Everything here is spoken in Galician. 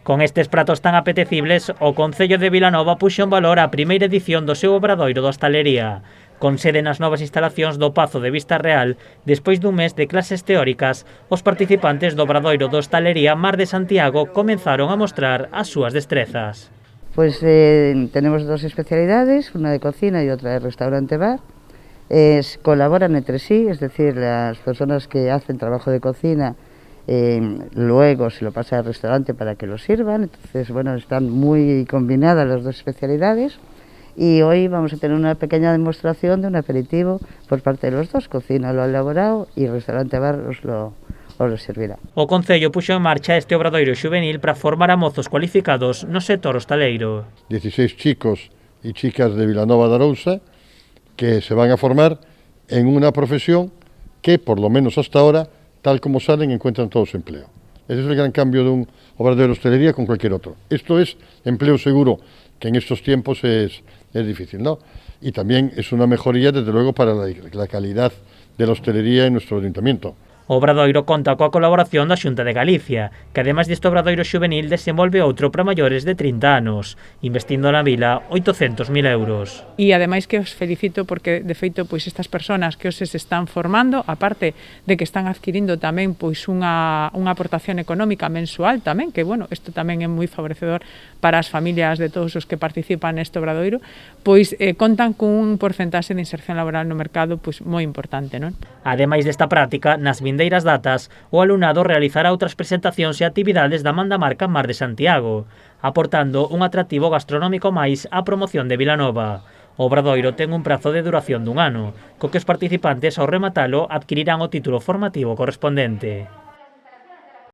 Con estes pratos tan apetecibles, o Concello de Vilanova puxo en valor a primeira edición do seu obradoiro da hostalería, con sede nas novas instalacións do Pazo de Vista Real. Despois dun mes de clases teóricas, os participantes do obradoiro da hostalería Mar de Santiago comenzaron a mostrar as súas destrezas. Pues tenemos dos especialidades, una de cocina y otra de restaurante-bar. Colaboran entre sí, es decir, las personas que hacen trabajo de cocina luego se lo pasa al restaurante para que lo sirvan. Entonces, bueno, están muy combinadas las dos especialidades y hoy vamos a tener una pequeña demostración de un aperitivo por parte de los dos. Cocina lo ha elaborado y restaurante bar os lo servirá. O Concello puxo en marcha este obradoiro xuvenil para formar a mozos cualificados no sector hostaleiro. 16 chicos y chicas de Vilanova de Arousa que se van a formar en una profesión que, por lo menos hasta ahora, tal como salen, encuentran todos empleo. Ese es el gran cambio de un obradoiro de hostelería con cualquier otro. Esto es empleo seguro, que en estos tiempos es difícil, ¿no? Y también es una mejoría, desde luego, para la calidad de la hostelería en nuestro ayuntamiento. O obradoiro conta coa colaboración da Xunta de Galicia, que ademais deste obradoiro xuvenil desenvolve outro para maiores de 30 anos, investindo na vila 800.000 euros. E ademais que os felicito porque, de feito, pois estas persoas que os se están formando, aparte de que están adquirindo tamén pois unha aportación económica mensual tamén, que, bueno, isto tamén é moi favorecedor para as familias de todos os que participan neste obradoiro, pois contan cun porcentaxe de inserción laboral no mercado pois moi importante, non? Ademais desta práctica, nas vindeiras datas, o alumnado realizará outras presentacións e actividades da man da marca Mar de Santiago, aportando un atractivo gastronómico máis á promoción de Vilanova. O obradoiro ten un prazo de duración dun ano, co que os participantes ao rematalo adquirirán o título formativo correspondente.